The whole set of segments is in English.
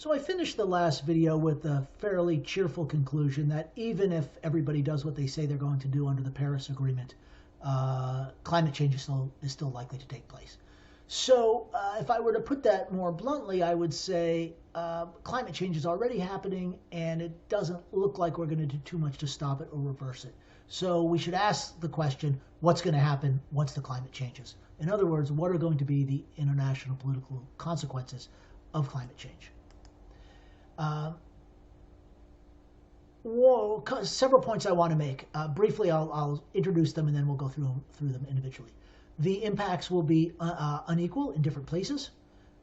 So I finished the last video with a fairly cheerful conclusion that even if everybody does what they say they're going to do under the Paris Agreement, climate change is still likely to take place. So if I were to put that more bluntly, I would say climate change is already happening, and it doesn't look like we're going to do too much to stop it or reverse it. So we should ask the question, what's going to happen once the climate changes? In other words, what are going to be the international political consequences of climate change? Several points I want to make. Briefly, I'll introduce them and then we'll go through them individually. The impacts will be unequal in different places.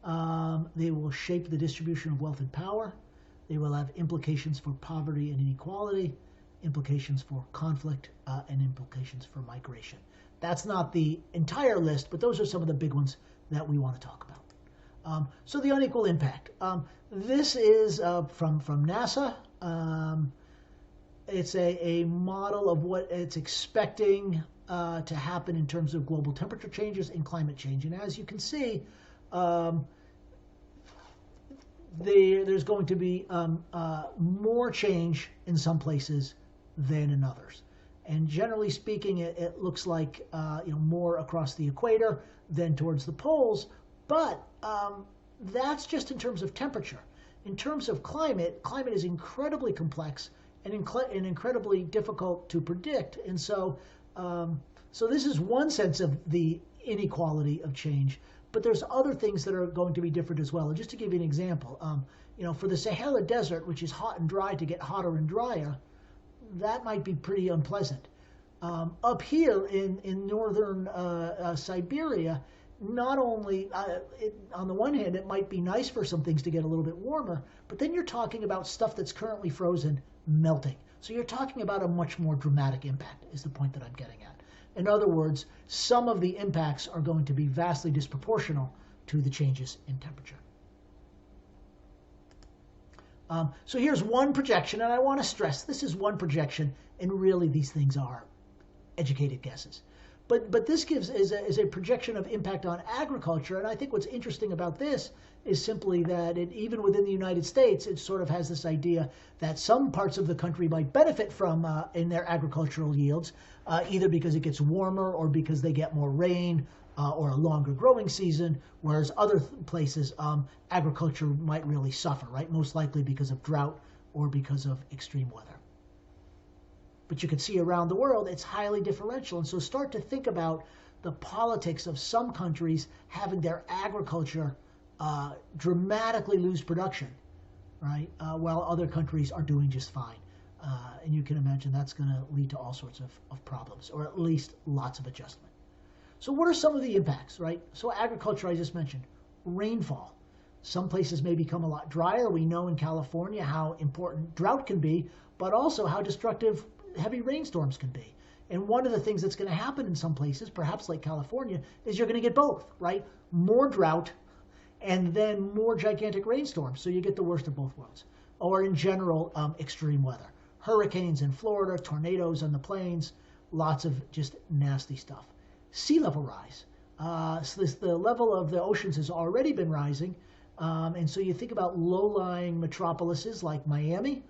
They will shape the distribution of wealth and power. They will have implications for poverty and inequality, implications for conflict, and implications for migration. That's not the entire list, but those are some of the big ones that we want to talk about. So the unequal impact. This is from NASA. It's a model of what it's expecting to happen in terms of global temperature changes and climate change. And as you can see, there's going to be more change in some places than in others. And generally speaking, it looks like more across the equator than towards the poles. But that's just in terms of temperature. In terms of climate is incredibly complex and incredibly difficult to predict. And so this is one sense of the inequality of change. But there's other things that are going to be different as well. And just to give you an example, for the Sahara Desert, which is hot and dry to get hotter and drier, that might be pretty unpleasant. Up here in northern Siberia, not only, on the one hand, it might be nice for some things to get a little bit warmer, but then you're talking about stuff that's currently frozen melting. So you're talking about a much more dramatic impact, is the point that I'm getting at. In other words, some of the impacts are going to be vastly disproportional to the changes in temperature. So here's one projection, and I want to stress this is one projection, and really these things are educated guesses. But this is a projection of impact on agriculture, and I think what's interesting about this is simply that even within the United States, it sort of has this idea that some parts of the country might benefit from in their agricultural yields, either because it gets warmer or because they get more rain or a longer growing season, whereas other places, agriculture might really suffer, right? Most likely because of drought or because of extreme weather. But you can see around the world, it's highly differential. And so start to think about the politics of some countries having their agriculture dramatically lose production, right? While other countries are doing just fine. And you can imagine that's going to lead to all sorts of problems, or at least lots of adjustment. So what are some of the impacts, right? So agriculture, I just mentioned. Rainfall. Some places may become a lot drier. We know in California how important drought can be, but also how destructive heavy rainstorms can be. And one of the things that's going to happen in some places, perhaps like California, is you're going to get both, right? More drought and then more gigantic rainstorms. So you get the worst of both worlds. Or in general, extreme weather. Hurricanes in Florida, tornadoes on the plains, lots of just nasty stuff. Sea level rise. So the level of the oceans has already been rising. And so you think about low-lying metropolises like Miami,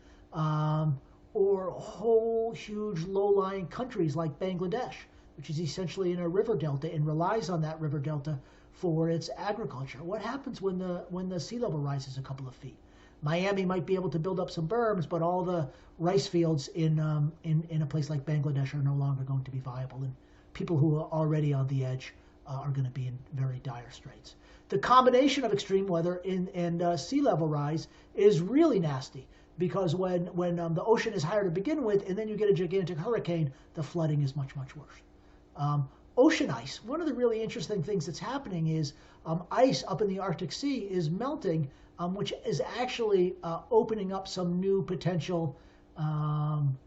or whole huge low-lying countries like Bangladesh, which is essentially in a river delta and relies on that river delta for its agriculture. What happens when the sea level rises a couple of feet? Miami might be able to build up some berms, but all the rice fields in a place like Bangladesh are no longer going to be viable, and people who are already on the edge are going to be in very dire straits. The combination of extreme weather and sea level rise is really nasty. Because when the ocean is higher to begin with, and then you get a gigantic hurricane, the flooding is much, much worse. Ocean ice. One of the really interesting things that's happening is ice up in the Arctic Sea is melting, which is actually opening up some new potential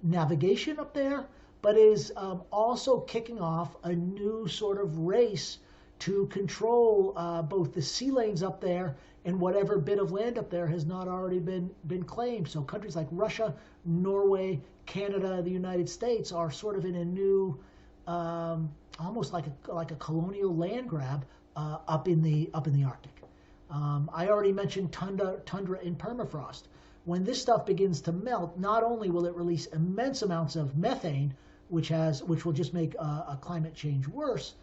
navigation up there, but is also kicking off a new sort of race to control both the sea lanes up there and whatever bit of land up there has not already been claimed. So countries like Russia, Norway, Canada, the United States are sort of in a new, almost like a colonial land grab up in the Arctic. I already mentioned tundra and permafrost. When this stuff begins to melt, not only will it release immense amounts of methane, which will just make climate change worse,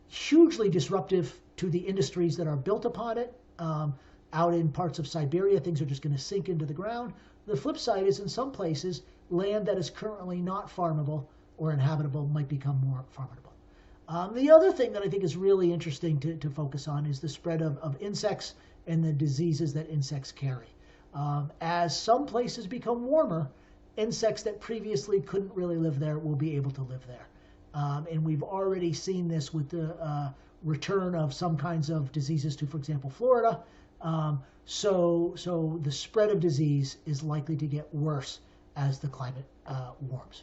hugely disruptive to the industries that are built upon it. Out in parts of Siberia, things are just going to sink into the ground. The flip side is in some places, land that is currently not farmable or inhabitable might become more farmable. The other thing that I think is really interesting to focus on is the spread of insects and the diseases that insects carry. As some places become warmer, insects that previously couldn't really live there will be able to live there. And we've already seen this with the return of some kinds of diseases to, for example, Florida. So the spread of disease is likely to get worse as the climate warms.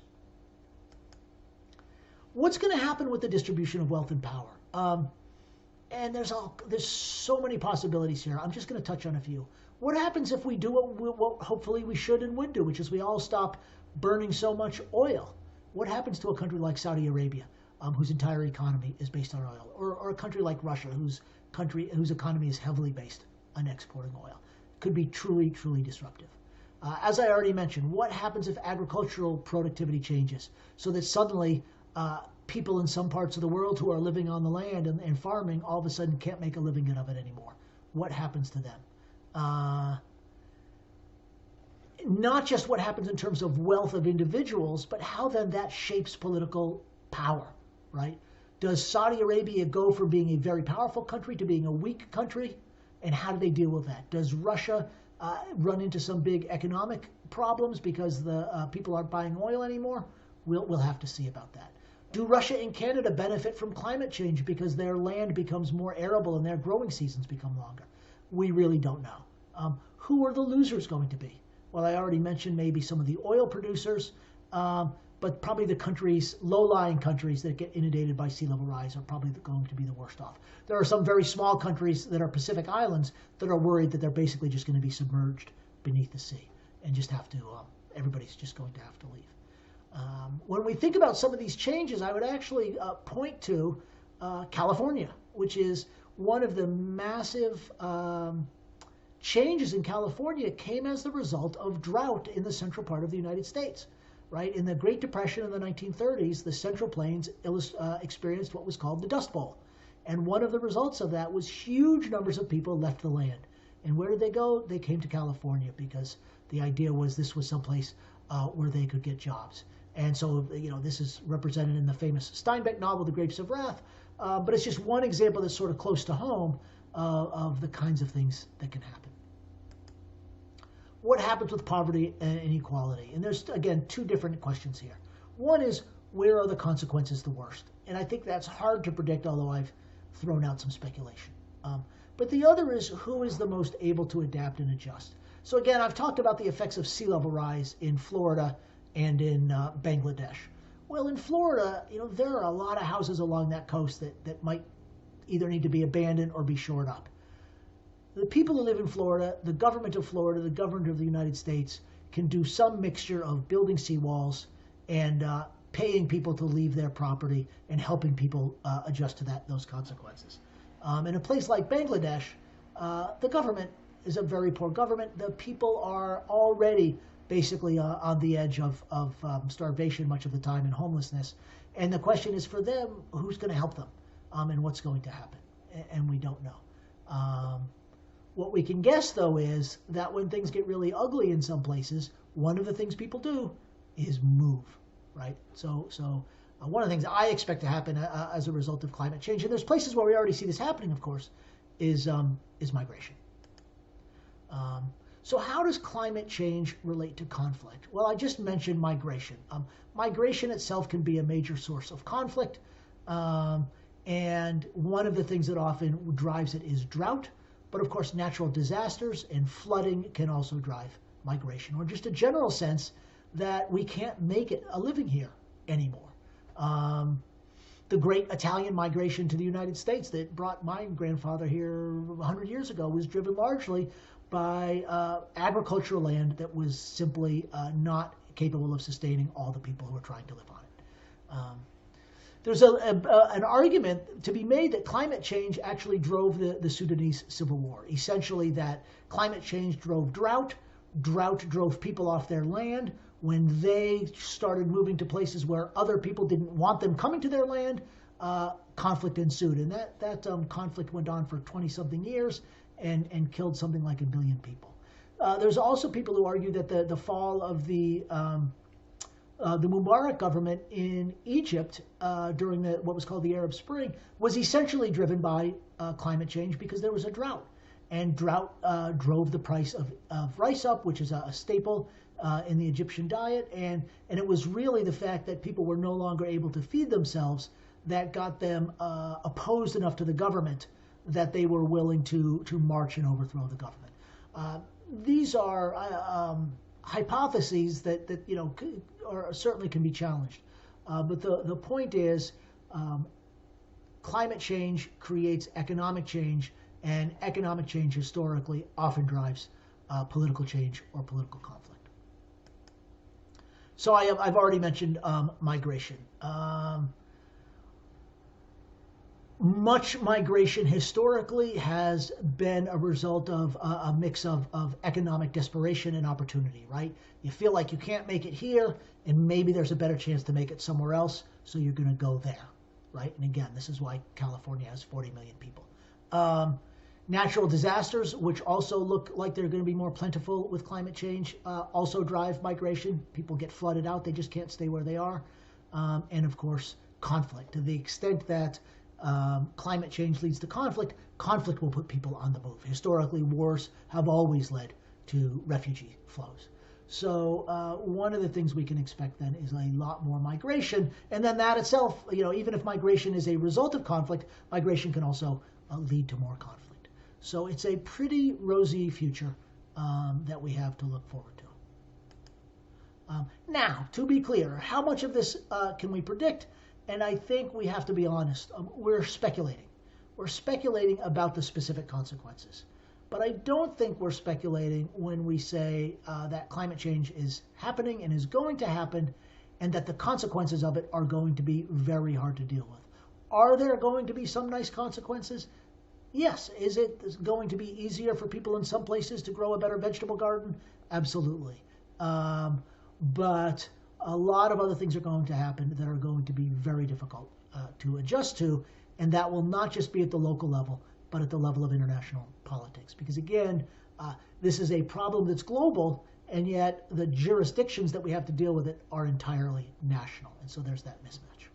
What's going to happen with the distribution of wealth and power? And there's so many possibilities here. I'm just going to touch on a few. What happens if we do what hopefully we should and would do, which is we all stop burning so much oil? What happens to a country like Saudi Arabia, whose entire economy is based on oil, or a country like Russia, whose economy is heavily based on exporting oil? It could be truly, truly disruptive. As I already mentioned, what happens if agricultural productivity changes so that suddenly people in some parts of the world who are living on the land and farming all of a sudden can't make a living out of it anymore? What happens to them? Not just what happens in terms of wealth of individuals, but how then that shapes political power, right? Does Saudi Arabia go from being a very powerful country to being a weak country? And how do they deal with that? Does Russia run into some big economic problems because the people aren't buying oil anymore? We'll have to see about that. Do Russia and Canada benefit from climate change because their land becomes more arable and their growing seasons become longer? We really don't know. Who are the losers going to be? Well, I already mentioned maybe some of the oil producers, but probably the countries, low-lying countries that get inundated by sea level rise are probably going to be the worst off. There are some very small countries that are Pacific islands that are worried that they're basically just going to be submerged beneath the sea and just have to, everybody's just going to have to leave. When we think about some of these changes, I would actually point to California, which is one of the massive changes in California came as the result of drought in the central part of the United States. Right? In the Great Depression in the 1930s, the Central Plains experienced what was called the Dust Bowl. And one of the results of that was huge numbers of people left the land. And where did they go? They came to California because the idea was this was someplace where they could get jobs. And so, this is represented in the famous Steinbeck novel, The Grapes of Wrath. But it's just one example that's sort of close to home of the kinds of things that can happen. What happens with poverty and inequality? And there's, again, two different questions here. One is, where are the consequences the worst? And I think that's hard to predict, although I've thrown out some speculation. But the other is, who is the most able to adapt and adjust? So again, I've talked about the effects of sea level rise in Florida and in Bangladesh. Well, in Florida, there are a lot of houses along that coast that might either need to be abandoned or be shored up. The people who live in Florida, the government of Florida, the government of the United States can do some mixture of building seawalls and paying people to leave their property and helping people adjust to those consequences. In a place like Bangladesh, the government is a very poor government. The people are already basically on the edge of starvation much of the time and homelessness. And the question is for them, who's going to help them and what's going to happen? And we don't know. What we can guess, though, is that when things get really ugly in some places, one of the things people do is move, right? So one of the things I expect to happen as a result of climate change, and there's places where we already see this happening, of course, is migration. So how does climate change relate to conflict? Well, I just mentioned migration. Migration itself can be a major source of conflict, and one of the things that often drives it is drought. But of course, natural disasters and flooding can also drive migration, or just a general sense that we can't make it a living here anymore. The great Italian migration to the United States that brought my grandfather here 100 years ago was driven largely by agricultural land that was simply not capable of sustaining all the people who were trying to live on it. There's an argument to be made that climate change actually drove the Sudanese civil war. Essentially, that climate change drove drought. Drought drove people off their land. When they started moving to places where other people didn't want them coming to their land, conflict ensued. And that conflict went on for 20-something years and killed something like 1 billion people. There's also people who argue that the fall of the Mubarak government in Egypt during what was called the Arab Spring was essentially driven by climate change because there was a drought. And drought drove the price of rice up, which is a staple in the Egyptian diet. And it was really the fact that people were no longer able to feed themselves that got them opposed enough to the government that they were willing to march and overthrow the government. These are hypotheses that certainly can be challenged. But the point is, climate change creates economic change, and economic change historically often drives political change or political conflict. So I've already mentioned migration. Much migration historically has been a result of a mix of economic desperation and opportunity, right? You feel like you can't make it here, and maybe there's a better chance to make it somewhere else, so you're going to go there, right? And again, this is why California has 40 million people. Natural disasters, which also look like they're going to be more plentiful with climate change, also drive migration. People get flooded out. They just can't stay where they are. And of course, conflict. To the extent that climate change leads to conflict, conflict will put people on the move. Historically, wars have always led to refugee flows. So one of the things we can expect then is a lot more migration. And then that itself, even if migration is a result of conflict, migration can also lead to more conflict. So it's a pretty rosy future that we have to look forward to. Now, to be clear, how much of this can we predict? And I think we have to be honest. We're speculating. We're speculating about the specific consequences. But I don't think we're speculating when we say that climate change is happening and is going to happen, and that the consequences of it are going to be very hard to deal with. Are there going to be some nice consequences? Yes. Is it going to be easier for people in some places to grow a better vegetable garden? Absolutely. But a lot of other things are going to happen that are going to be very difficult to adjust to, and that will not just be at the local level, but at the level of international politics. Because again, this is a problem that's global, and yet the jurisdictions that we have to deal with it are entirely national, and so there's that mismatch.